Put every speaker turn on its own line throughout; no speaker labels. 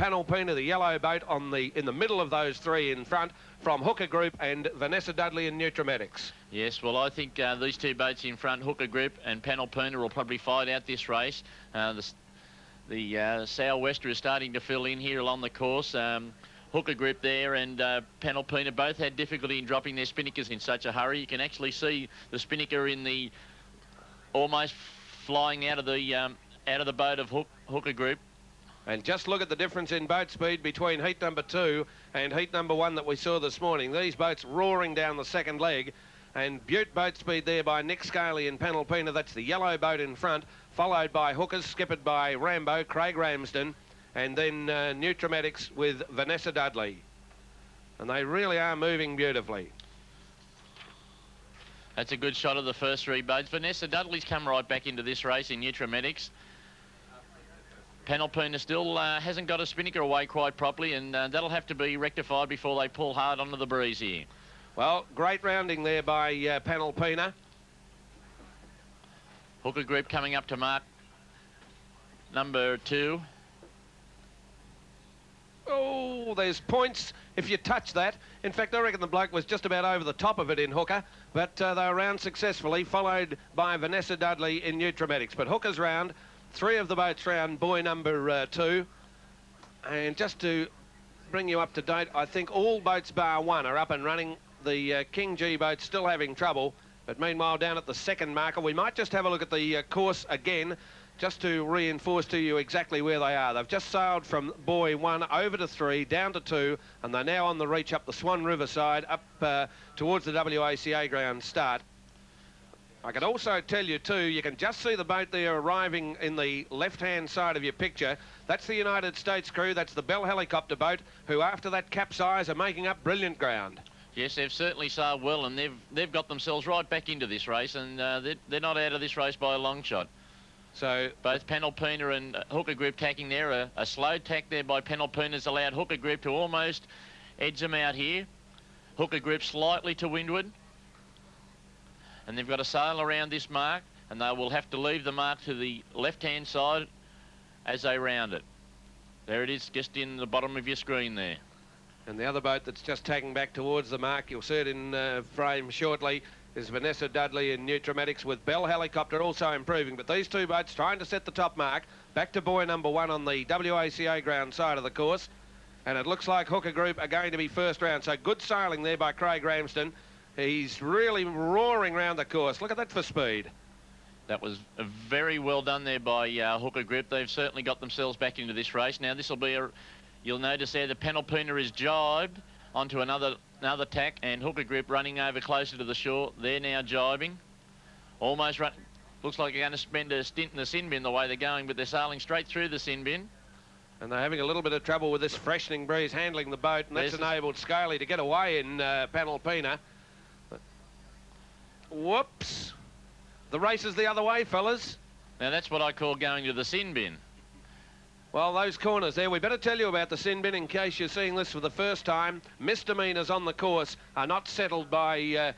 Panalpina, the yellow boat, in the middle of those three in front from Hooker Group and Vanessa Dudley and Nutramatics.
Yes, well, I think these two boats in front, Hooker Group and Panalpina, will probably fight out this race. The sou'wester is starting to fill in here along the course. Hooker Group there and Panalpina both had difficulty in dropping their spinnakers in such a hurry. You can actually see the spinnaker in the almost flying out of the boat of Hooker Group.
And just look at the difference in boat speed between heat number 2 and heat number 1 that we saw this morning. These boats roaring down the second leg. And Butte boat speed there by Nick Scaley and Panalpina. That's the yellow boat in front, followed by Hookers, skippered by Rambo, Craig Ramsden, and then Nutramatics with Vanessa Dudley. And they really are moving beautifully.
That's a good shot of the first three boats. Vanessa Dudley's come right back into this race in Nutramatics. Panalpina still hasn't got a spinnaker away quite properly, and that'll have to be rectified before they pull hard onto the breeze here.
Well, great rounding there by Panalpina.
Hooker Group coming up to mark number 2.
Oh, there's points if you touch that. In fact, I reckon the bloke was just about over the top of it in Hooker, but they were round successfully, followed by Vanessa Dudley in Nutramatics. But Hooker's round, 3 of the boats round, buoy number 2. And just to bring you up to date, I think all boats bar 1 are up and running. The King G boat's still having trouble, but meanwhile down at the second marker, we might just have a look at the course again, just to reinforce to you exactly where they are. They've just sailed from buoy 1 over to 3, down to 2, and they're now on the reach up the Swan River side, up towards the WACA ground start. I can also tell you too, you can just see the boat there arriving in the left-hand side of your picture. That's the United States crew, that's the Bell helicopter boat, who after that capsize are making up brilliant ground.
Yes, they've certainly sailed well, and they've got themselves right back into this race, and they're not out of this race by a long shot. So both Panalpina and Hooker Group tacking there. A slow tack there by Panalpina has allowed Hooker Group to almost edge them out here. Hooker Group slightly to windward. And they've got to sail around this mark, and they will have to leave the mark to the left-hand side as they round it. There it is, just in the bottom of your screen there.
And the other boat that's just tagging back towards the mark, you'll see it in frame shortly, is Vanessa Dudley in Nutramatics, with Bell helicopter also improving. But these two boats trying to set the top mark, back to buoy number 1 on the WACA ground side of the course. And it looks like Hooker Group are going to be first round. So good sailing there by Craig Ramsden. He's really roaring round the course. Look at that for speed.
That was very well done there by Hooker Group. They've certainly got themselves back into this race. Now this will be you'll notice there the Panalpina is jibed onto another tack, and Hooker Group running over closer to the shore. They're now jibing. Almost run. Looks like they're going to spend a stint in the sin bin the way they're going, but they're sailing straight through the sin bin.
And they're having a little bit of trouble with this freshening breeze handling the boat, and that's enabled Scaley to get away in Panalpina. Whoops. The race is the other way, fellas.
Now that's what I call going to the sin bin.
Well, those corners there, we better tell you about the sin bin in case you're seeing this for the first time. Misdemeanors on the course are not settled by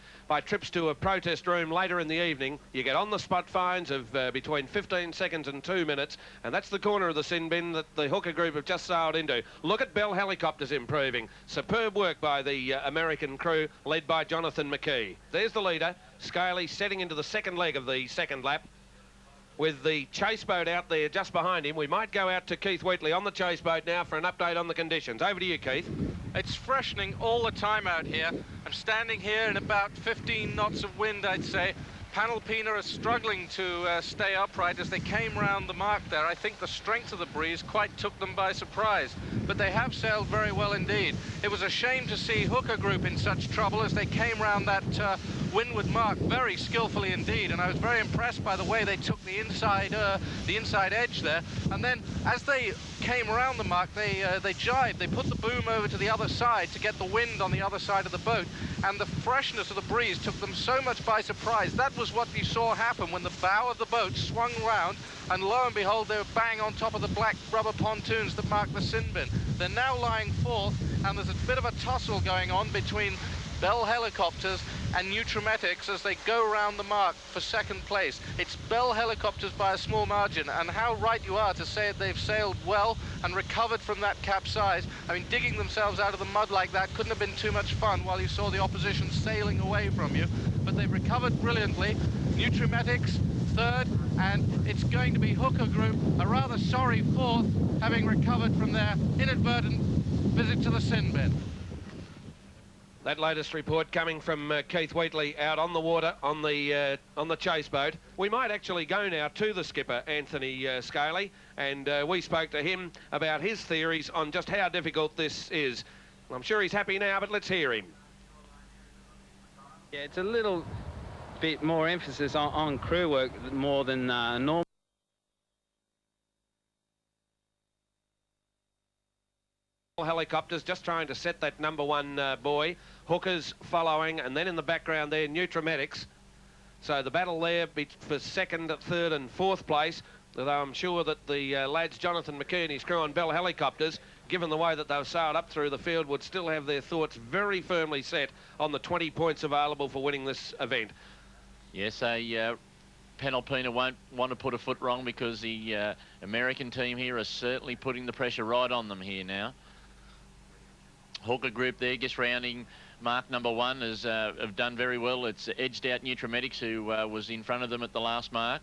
trips to a protest room later in the evening. You get on-the-spot fines of between 15 seconds and 2 minutes, and that's the corner of the sin bin that the Hooker Group have just sailed into. Look at Bell helicopters improving. Superb work by the American crew, led by Jonathan McKee. There's the leader, Scaley, setting into the second leg of the second lap, with the chase boat out there just behind him. We might go out to Keith Wheatley on the chase boat now for an update on the conditions. Over to you, Keith.
It's freshening all the time out here. I'm standing here in about 15 knots of wind, I'd say. Panalpina are struggling to stay upright as they came round the mark there. I think the strength of the breeze quite took them by surprise, but they have sailed very well indeed. It was a shame to see Hooker Group in such trouble as they came round that windward mark very skillfully indeed, and I was very impressed by the way they took the inside edge there. And then as they came around the mark, they jibed. They put the boom over to the other side to get the wind on the other side of the boat, and the freshness of the breeze took them so much by surprise. That was what we saw happen when the bow of the boat swung round, and lo and behold, they were bang on top of the black rubber pontoons that mark the sin bin. They're now lying fourth, and there's a bit of a tussle going on between Bell helicopters and Nutrametics as they go round the mark for second place. It's Bell Helicopters by a small margin, and how right you are to say they've sailed well and recovered from that capsize. I mean, digging themselves out of the mud like that couldn't have been too much fun while you saw the opposition sailing away from you, but they've recovered brilliantly. Nutrametics third, and it's going to be Hooker Group, a rather sorry fourth, having recovered from their inadvertent visit to the sin bin.
That latest report coming from Keith Wheatley out on the water on the chase boat. We might actually go now to the skipper, Anthony Scaly, and we spoke to him about his theories on just how difficult this is. I'm sure he's happy now, but let's hear him.
Yeah, it's a little bit more emphasis on crew work more than normal.
Helicopters just trying to set that number one buoy. Hookers following, and then in the background there, Nutrametics. So the battle there for second, third and fourth place, although I'm sure that the lads, Jonathan McKee and his crew on Bell Helicopters, given the way that they've sailed up through the field, would still have their thoughts very firmly set on the 20 points available for winning this event.
Yes, Panalpina won't want to put a foot wrong, because the American team here are certainly putting the pressure right on them here now. Hooker Group there just rounding mark number one have done very well. It's edged out Nutrametics, who was in front of them at the last mark.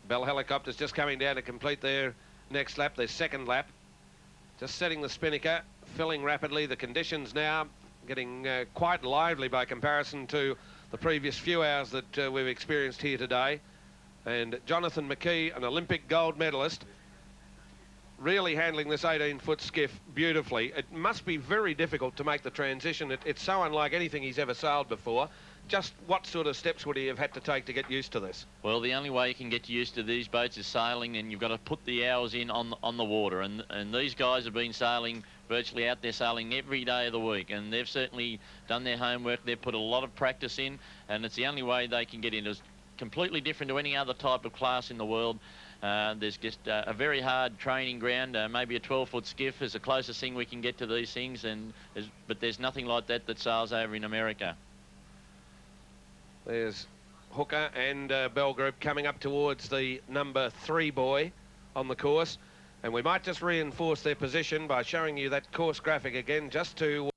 Bell Helicopters just coming down to complete their next lap, their second lap. Just setting the spinnaker, filling rapidly. The conditions now getting quite lively by comparison to the previous few hours that we've experienced here today. And Jonathan McKee, an Olympic gold medalist, really handling this 18-foot skiff beautifully. It must be very difficult to make the transition. It's so unlike anything he's ever sailed before. Just what sort of steps would he have had to take to get used to this?
Well, the only way you can get used to these boats is sailing, and you've got to put the hours in on the water. And these guys have been sailing virtually out there, sailing every day of the week, and they've certainly done their homework. They've put a lot of practice in, and it's the only way they can get in. It's completely different to any other type of class in the world. There's just a very hard training ground. Maybe a 12-foot skiff is the closest thing we can get to these things, but there's nothing like that sails over in America.
There's Hooker and Bell Group coming up towards the number 3 buoy on the course, and we might just reinforce their position by showing you that course graphic again, just to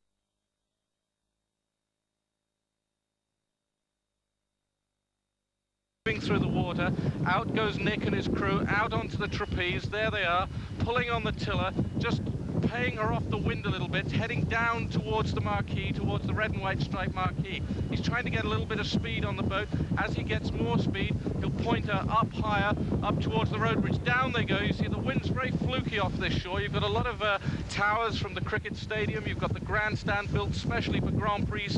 through the water. Out goes Nick and his crew out onto the trapeze. There they are, pulling on the tiller, just paying her off the wind a little bit, heading down towards the marquee, towards the red and white striped marquee. He's trying to get a little bit of speed on the boat. As he gets more speed, he'll point her up higher, up towards the road bridge. Down they go. You see the wind's very fluky off this shore. You've got a lot of towers from the cricket stadium. You've got the grandstand built specially for Grand Prix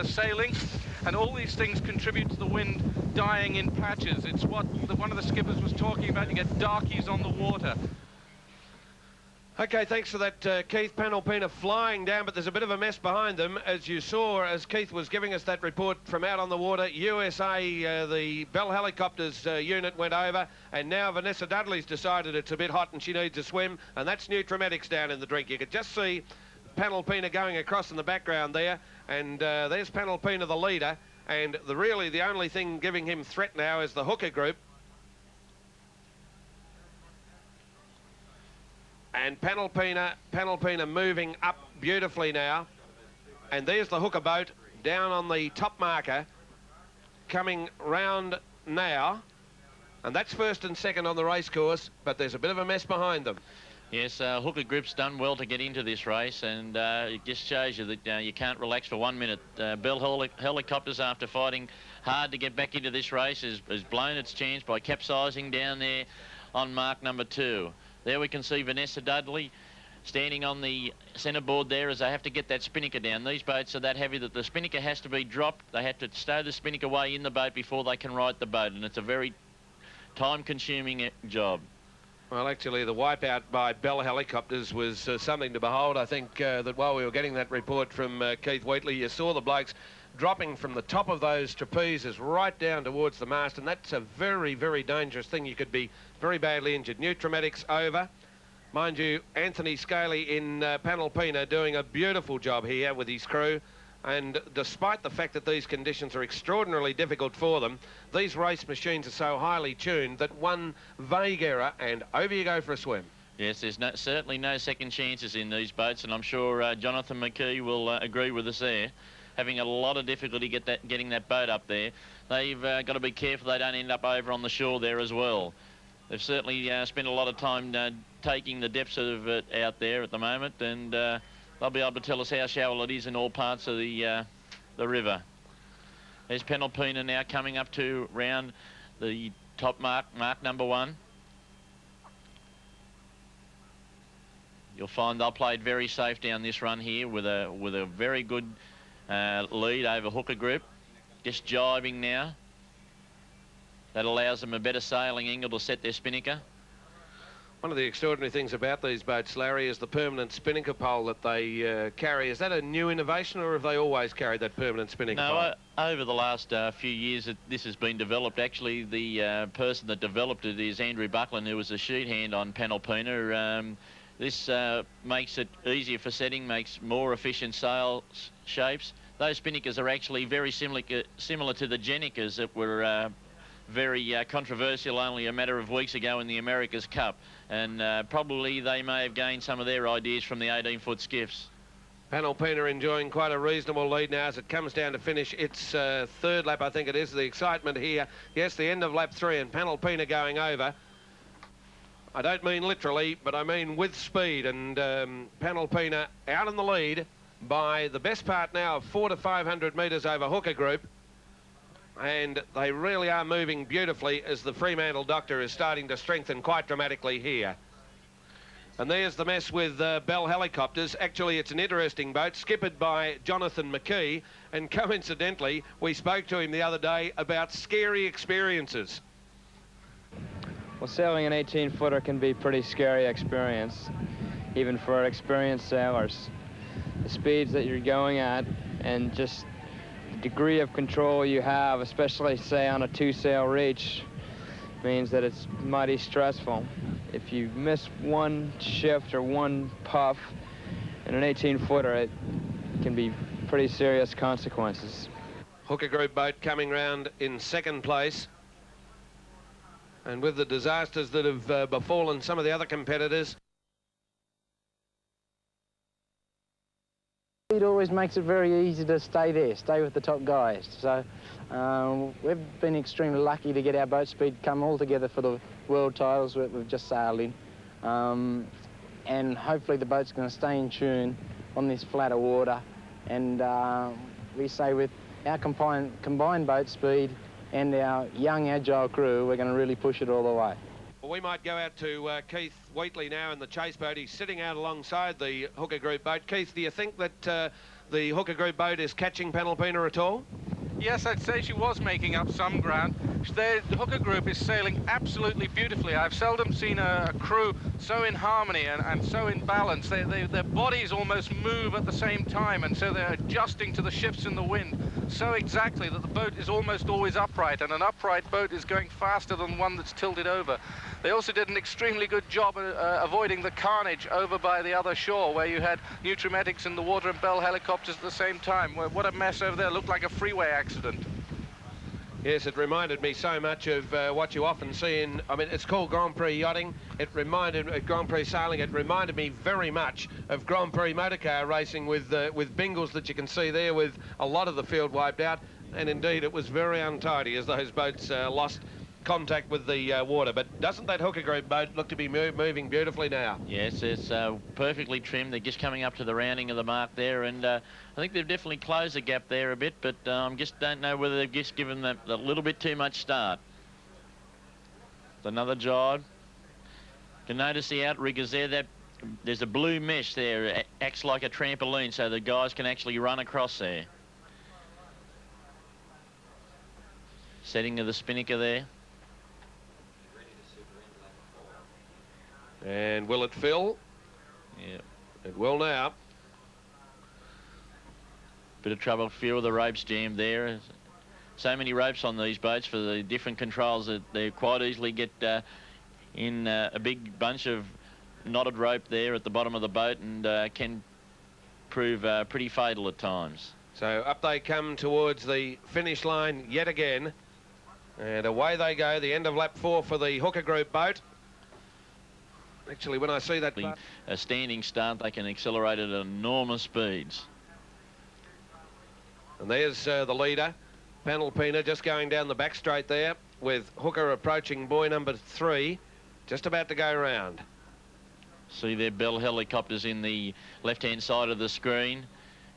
sailing, and all these things contribute to the wind dying in patches. It's what one of the skippers was talking about. You get darkies on the water.
Okay, thanks for that, Keith. Panalpina flying down, but there's a bit of a mess behind them. As you saw, as Keith was giving us that report from out on the water, USA, the Bell Helicopters unit went over, and now Vanessa Dudley's decided it's a bit hot and she needs a swim, and that's Nutrametics down in the drink. You could just see Panalpina going across in the background there, and there's Panalpina, the leader, and really the only thing giving him threat now is the Hooker Group. And Panalpina moving up beautifully now. And there's the Hooker boat down on the top marker, coming round now. And that's first and second on the race course, but there's a bit of a mess behind them.
Yes, Hooker Group's done well to get into this race, and it just shows you that you can't relax for 1 minute. Bell Helicopters, after fighting hard to get back into this race, has blown its chance by capsizing down there on mark number 2. There we can see Vanessa Dudley standing on the centreboard there as they have to get that spinnaker down. These boats are that heavy that the spinnaker has to be dropped. They have to stow the spinnaker away in the boat before they can right the boat, and it's a very time-consuming job.
Well, actually, the wipeout by Bell Helicopters was something to behold. I think that while we were getting that report from Keith Wheatley, you saw the blokes dropping from the top of those trapezes right down towards the mast, and that's a very, very dangerous thing. You could be very badly injured. Nutrametics over, Mind you, Anthony Scaly in Panalpina doing a beautiful job here with his crew. And despite the fact that these conditions are extraordinarily difficult for them, these race machines are so highly tuned that one vague error and over you go for a swim.
Yes, there's certainly no second chances in these boats, and I'm sure Jonathan McKee will agree with us there. Having a lot of difficulty getting that boat up there. They've got to be careful they don't end up over on the shore there as well. They've certainly spent a lot of time taking the depths of it out there at the moment, and they'll be able to tell us how shallow it is in all parts of the river. There's Panalpina now coming up to round the top mark number 1. You'll find they'll play it very safe down this run here with a very good lead over Hooker Group. Just jibing now. That allows them a better sailing angle to set their spinnaker.
One of the extraordinary things about these boats, Larry, is the permanent spinnaker pole that they carry. Is that a new innovation, or have they always carried that permanent spinnaker pole?
No, over the last few years, this has been developed. Actually, the person that developed it is Andrew Buckland, who was a sheet hand on Panalpina. This makes it easier for setting, makes more efficient sail shapes. Those spinnakers are actually very similar to the Genicas that were very controversial only a matter of weeks ago in the America's Cup. And probably they may have gained some of their ideas from the 18-foot skiffs.
Panalpina enjoying quite a reasonable lead now as it comes down to finish its third lap, I think it is. The excitement here. Yes, the end of lap 3 and Panalpina going over. I don't mean literally, but I mean with speed, and Panalpina out in the lead by the best part now of 400 to 500 metres over Hooker Group. And they really are moving beautifully as the Fremantle Doctor is starting to strengthen quite dramatically here. And there's the mess with Bell Helicopters. Actually, it's an interesting boat, skippered by Jonathan McKee, and coincidentally, we spoke to him the other day about scary experiences.
Well, sailing an 18-footer can be a pretty scary experience, even for experienced sailors. The speeds that you're going at and just the degree of control you have, especially, say, on a 2-sail reach, means that it's mighty stressful. If you miss one shift or one puff in an 18-footer, it can be pretty serious consequences.
Hooker Group boat coming round in second place. And with the disasters that have befallen some of the other competitors.
It always makes it very easy to stay with the top guys. So we've been extremely lucky to get our boat speed come all together for the world titles that we've just sailed in. And hopefully the boat's going to stay in tune on this flatter water. And we say with our combined boat speed and our young, agile crew, we're going to really push it all the way.
Well, we might go out to Keith Wheatley now in the chase boat. He's sitting out alongside the Hooker Group boat. Keith, do you think that the Hooker Group boat is catching Panalpina at all?
Yes, I'd say she was making up some ground. The Hooker Group is sailing absolutely beautifully. I've seldom seen a crew so in harmony and so in balance. Their bodies almost move at the same time, and so they're adjusting to the shifts in the wind so exactly that the boat is almost always upright, and an upright boat is going faster than one that's tilted over. They also did an extremely good job avoiding the carnage over by the other shore, where you had Nutrimetics in the water and Bell Helicopters at the same time. What a mess over there. Looked like a freeway accident.
Yes, it reminded me so much of what you often see in, I mean, it's called Grand Prix yachting. Grand Prix sailing. It reminded me very much of Grand Prix motorcar racing with bingles that you can see there, with a lot of the field wiped out. And indeed, it was very untidy as those boats lost contact with the water. But doesn't that Hooker Group boat look to be moving beautifully now?
Yes, it's perfectly trimmed. They're just coming up to the rounding of the mark there, and I think they've definitely closed the gap there a bit, but just don't know whether they've just given them a little bit too much start. Another jibe. You can notice the outriggers there. There's a blue mesh there. It acts like a trampoline, so the guys can actually run across there. Setting of the spinnaker there.
And will it fill?
Yeah.
It will now.
Bit of trouble, few of the ropes jammed there. So many ropes on these boats for the different controls that they quite easily get in a big bunch of knotted rope there at the bottom of the boat, and can prove pretty fatal at times.
So up they come towards the finish line yet again. And away they go, the end of lap 4 for the Hooker Group boat. Actually, when I see that...
A standing start, they can accelerate at enormous speeds.
And there's the leader, Panalpina, just going down the back straight there, with Hooker approaching buoy number 3, just about to go round.
See their Bell helicopters in the left-hand side of the screen.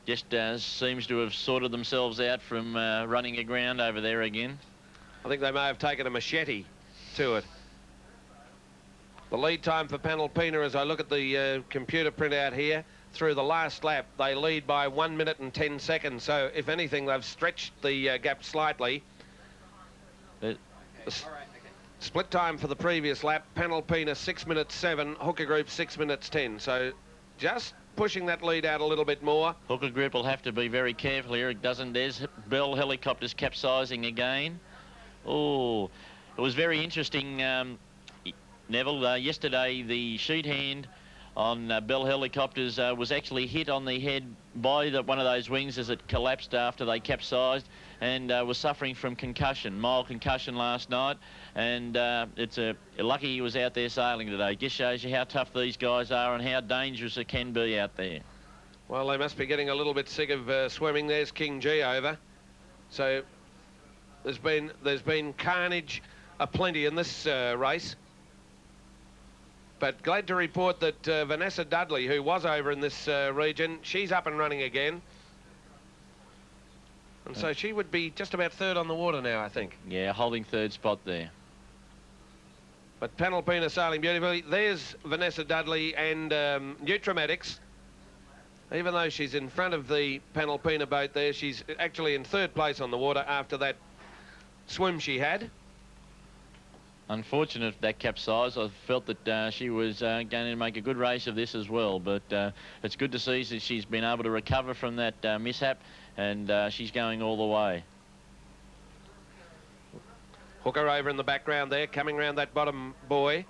Just seems to have sorted themselves out from running aground over there again.
I think they may have taken a machete to it. The lead time for Panalpina, as I look at the computer printout here, through the last lap, they lead by 1 minute and 10 seconds. So, if anything, they've stretched the gap slightly. Split time for the previous lap, Panalpina 6 minutes 7, Hooker Group 6 minutes 10. So, just pushing that lead out a little bit more.
Hooker Group will have to be very careful here. It doesn't. There's Bell helicopters capsizing again. Oh, it was very interesting, Neville. Yesterday, the sheet hand on Bell helicopters was actually hit on the head by one of those wings as it collapsed after they capsized, and was suffering from concussion, mild concussion last night. And it's lucky he was out there sailing today. Just shows you how tough these guys are and how dangerous it can be out there.
Well, they must be getting a little bit sick of swimming. There's King G over. So there's been carnage aplenty in this race. But glad to report that Vanessa Dudley, who was over in this region, she's up and running again. And so she would be just about third on the water now, I think.
Yeah, holding third spot there.
But Panalpina sailing beautifully. There's Vanessa Dudley and Nutramatics. Even though she's in front of the Panalpina boat there, she's actually in third place on the water after that swim she had.
Unfortunate that capsized. I felt that she was going to make a good race of this as well, but it's good to see that she's been able to recover from that mishap, and she's going all the way.
Hooker over in the background there, coming around that bottom buoy.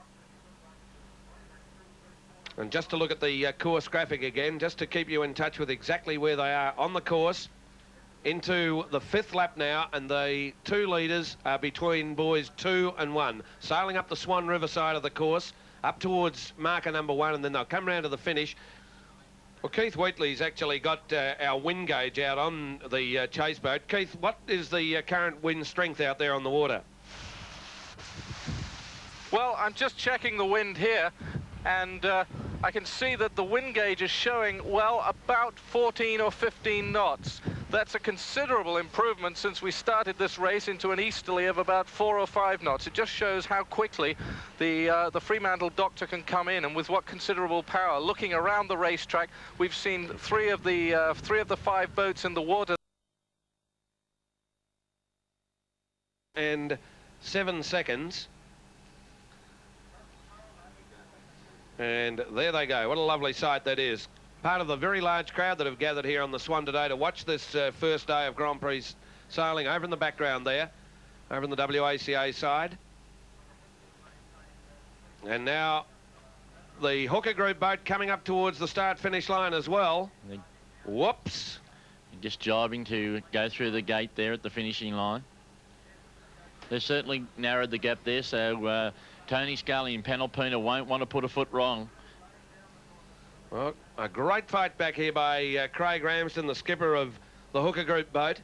And just to look at the course graphic again, just to keep you in touch with exactly where they are on the course. Into the 5th lap now, and the 2 leaders are between buoys 2 and 1. Sailing up the Swan River side of the course, up towards marker number 1, and then they'll come round to the finish. Well, Keith Wheatley's actually got our wind gauge out on the chase boat. Keith, what is the current wind strength out there on the water?
Well, I'm just checking the wind here, and I can see that the wind gauge is showing, well, about 14 or 15 knots. That's a considerable improvement since we started this race into an easterly of about 4 or 5 knots. It just shows how quickly the Fremantle Doctor can come in, and with what considerable power. Looking around the racetrack, we've seen three of the 5 boats in the water.
And 7 seconds. And there they go. What a lovely sight that is. Part of the very large crowd that have gathered here on the Swan today to watch this first day of Grand Prix sailing over in the background there, over in the WACA side. And now the Hooker Group boat coming up towards the start-finish line as well. Whoops.
Just jibing to go through the gate there at the finishing line. They've certainly narrowed the gap there, so Tony Scully and Panalpina won't want to put a foot wrong.
Well, a great fight back here by Craig Ramsden, the skipper of the Hooker Group boat.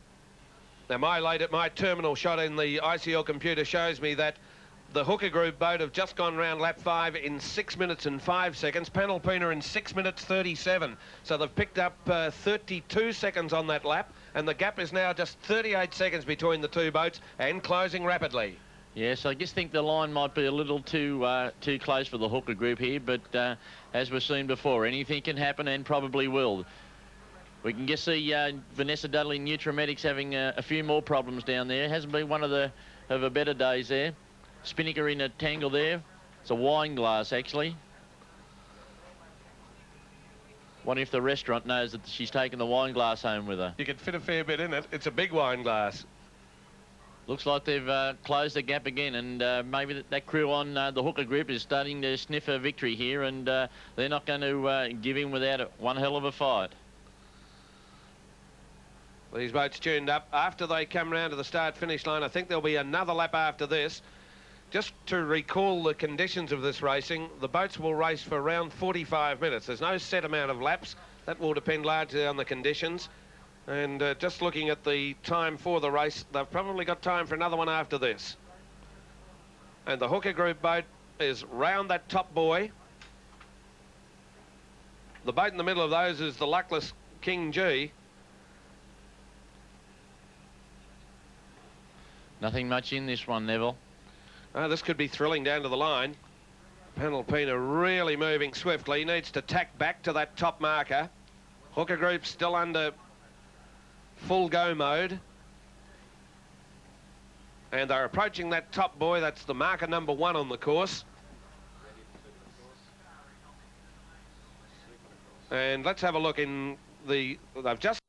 Now, my terminal shot in the ICL computer shows me that the Hooker Group boat have just gone round lap 5 in 6 minutes and 5 seconds. Panalpina in 6 minutes 37. So they've picked up 32 seconds on that lap, and the gap is now just 38 seconds between the 2 boats and closing rapidly.
Yes, I just think the line might be a little too close for the Hooker Group here, but as we've seen before, anything can happen and probably will. We can just see Vanessa Dudley and Nutramatics having a few more problems down there. Hasn't been one of her better days there. Spinnaker in a tangle there. It's a wine glass, actually. Wonder if the restaurant knows that she's taken the wine glass home with her.
You could fit a fair bit in it. It's a big wine glass.
Looks like they've closed the gap again, and maybe that crew on the hooker group is starting to sniff a victory here, and they're not going to give in without one hell of a fight.
These boats tuned up. After they come round to the start-finish line, I think there'll be another lap after this. Just to recall the conditions of this racing, the boats will race for around 45 minutes. There's no set amount of laps. That will depend largely on the conditions. And just looking at the time for the race, they've probably got time for another one after this. And the hooker group boat is round that top buoy. The boat in the middle of those is the luckless King G.
Nothing much in this one, Neville.
This could be thrilling down to the line. Panalpina really moving swiftly. He needs to tack back to that top marker. Hooker group still under full go mode. And they're approaching that top buoy. That's the marker number 1 on the course. And let's have a look in the... They've just...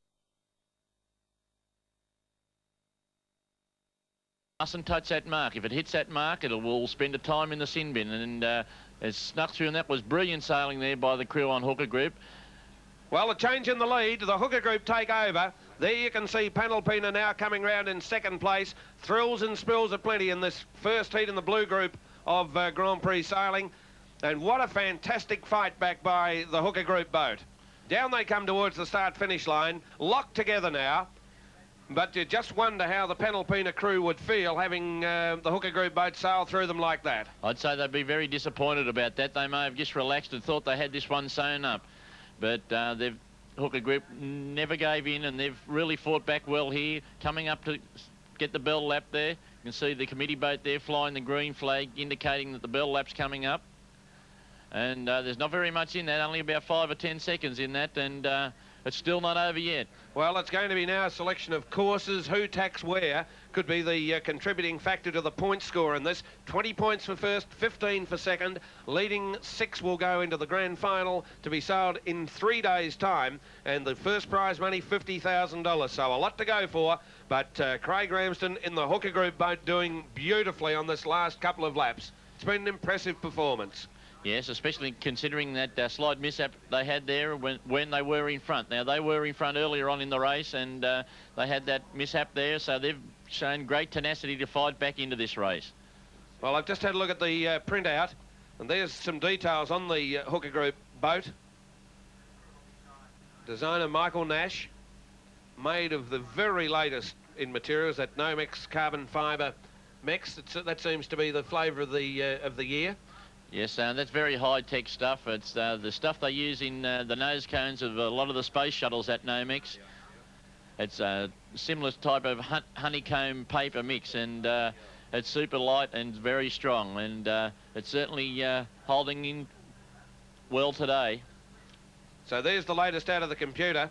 Mustn't touch that mark. If it hits that mark, it will spend a time in the sin bin, and it snuck through, and that was brilliant sailing there by the crew on hooker group.
Well, a change in the lead. The hooker group take over. There you can see Panalpina now coming round in second place. Thrills and spills aplenty in this first heat in the blue group of Grand Prix sailing. And what a fantastic fight back by the hooker group boat. Down they come towards the start-finish line, locked together now. But you just wonder how the Panalpina crew would feel having the hooker group boat sail through them like that.
I'd say they'd be very disappointed about that. They may have just relaxed and thought they had this one sewn up. But the hooker group never gave in, and they've really fought back well here, coming up to get the bell lap there. You can see the committee boat there flying the green flag, indicating that the bell lap's coming up. And there's not very much in that, only about 5 or 10 seconds in that, and it's still not over yet.
Well, it's going to be now a selection of courses, who tacks where, could be the contributing factor to the point score in this. 20 points for first, 15 for second. Leading 6 will go into the grand final to be sailed in 3 days' time. And the first prize money, $50,000. So a lot to go for. But Craig Ramsden in the hooker group boat doing beautifully on this last couple of laps. It's been an impressive performance.
Yes, especially considering that slight mishap they had there when they were in front. Now, they were in front earlier on in the race, and they had that mishap there, so they've shown great tenacity to fight back into this race.
Well, I've just had a look at the printout, and there's some details on the hooker group boat. Designer Michael Nash, made of the very latest in materials, that Nomex carbon fibre mix. That seems to be the flavour of the year.
Yes, that's very high-tech stuff. It's the stuff they use in the nose cones of a lot of the space shuttles at Nomex. It's a similar type of honeycomb paper mix, and it's super light and very strong, and it's certainly holding in well today.
So there's the latest out of the computer,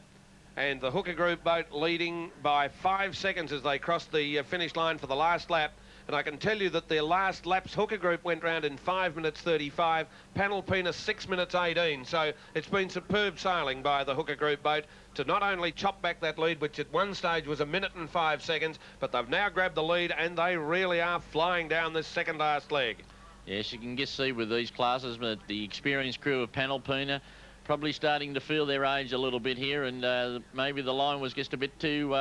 and the hooker group boat leading by 5 seconds as they cross the finish line for the last lap. And I can tell you that their last laps, hooker group went round in 5 minutes 35, Panalpina 6 minutes 18. So it's been superb sailing by the hooker group boat to not only chop back that lead, which at one stage was 1 minute and 5 seconds, but they've now grabbed the lead, and they really are flying down this second last leg.
Yes, you can just see with these classes that the experienced crew of Panalpina probably starting to feel their age a little bit here, and maybe the line was just a bit too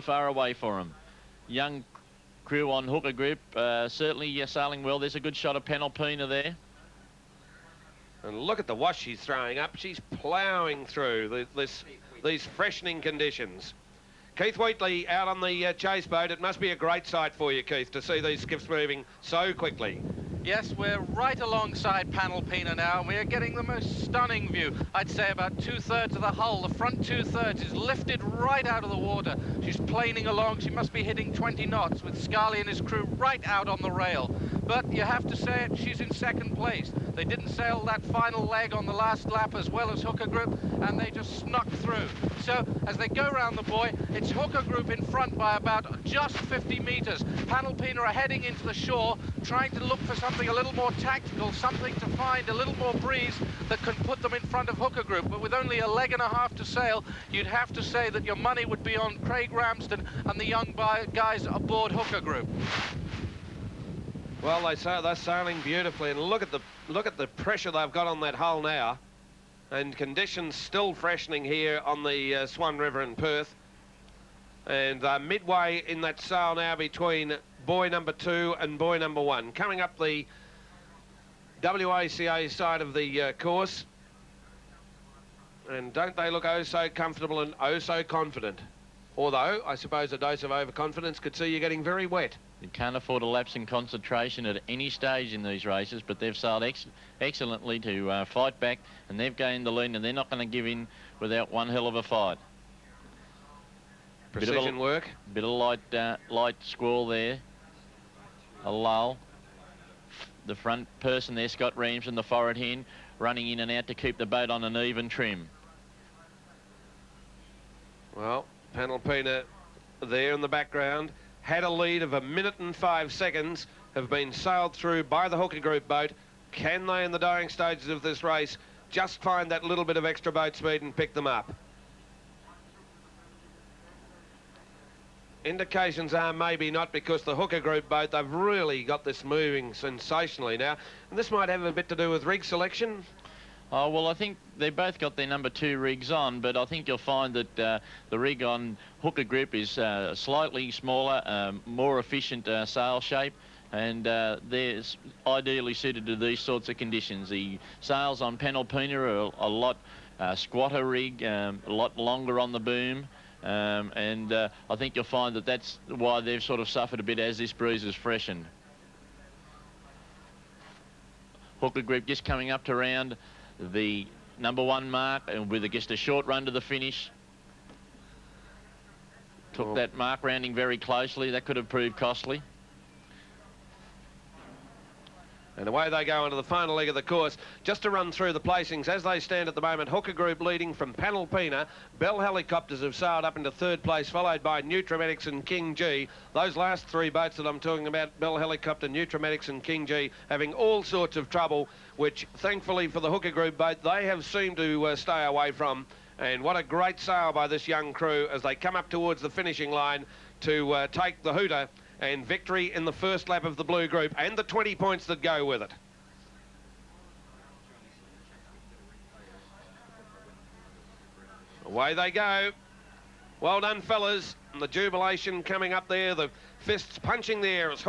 far away for them. Young crew on hooker group certainly sailing well. There's a good shot of Panalpina there.
And look at the wash she's throwing up. She's ploughing through these freshening conditions. Keith Wheatley out on the chase boat. It must be a great sight for you, Keith, to see these skiffs moving so quickly.
Yes, we're right alongside Panalpina now, and we are getting the most stunning view. I'd say about 2/3 of the hull. The front 2/3 is lifted right out of the water. She's planing along. She must be hitting 20 knots with Scarley and his crew right out on the rail. but you have to say it, she's in second place. They didn't sail that final leg on the last lap as well as Hooker Group, and they just snuck through. So as they go round the buoy, it's Hooker Group in front by about just 50 meters. Panalpina are heading into the shore, trying to look for something a little more tactical, something to find a little more breeze that can put them in front of Hooker Group. But with only a leg and a half to sail, you'd have to say that your money would be on Craig Ramsden and the young guys aboard Hooker Group.
Well, they're sailing beautifully, and look at the pressure they've got on that hull now, and conditions still freshening here on the Swan River in Perth. And midway in that sail now between buoy number 2 and buoy number 1, coming up the WACA side of the course. And don't they look oh so comfortable and oh so confident? Although, I suppose a dose of overconfidence could see you getting very wet.
You can't afford a lapse in concentration at any stage in these races, but they've sailed excellently to fight back, and they've gained the lead, and they're not going to give in without one hell of a fight.
Precision work.
Bit of light squall there. A lull. The front person there, Scott Ramsden, the forward hen, running in and out to keep the boat on an even trim.
Well, Panalpina there in the background had a lead of 1 minute and 5 seconds, have been sailed through by the Hooker Group boat. Can they, in the dying stages of this race, just find that little bit of extra boat speed and pick them up? Indications are maybe not, because the Hooker Group boat, they've really got this moving sensationally now. And this might have a bit to do with rig selection.
Oh, well, I think they both got their number 2 rigs on, but I think you'll find that the rig on Hooker Group is slightly smaller, more efficient sail shape, and they're ideally suited to these sorts of conditions. The sails on Panalpina are a lot squatter rig, a lot longer on the boom, and I think you'll find that that's why they've sort of suffered a bit as this breeze has freshened. Hooker Group just coming up to round the number 1 mark, and with just a short run to the finish. Took that mark rounding very closely. That could have proved costly.
And away they go into the final leg of the course. Just to run through the placings as they stand at the moment, Hooker Group leading from Panalpina. Bell Helicopters have sailed up into 3rd place, followed by Nutramedics and King G. Those last 3 boats that I'm talking about, Bell Helicopter, Nutramedics and King G, having all sorts of trouble, which thankfully for the Hooker Group boat, they have seemed to stay away from. And what a great sail by this young crew as they come up towards the finishing line to take the hooter and victory in the first lap of the Blue Group, and the 20 points that go with it. Away they go. Well done, fellas. And the jubilation coming up there, the fists punching there as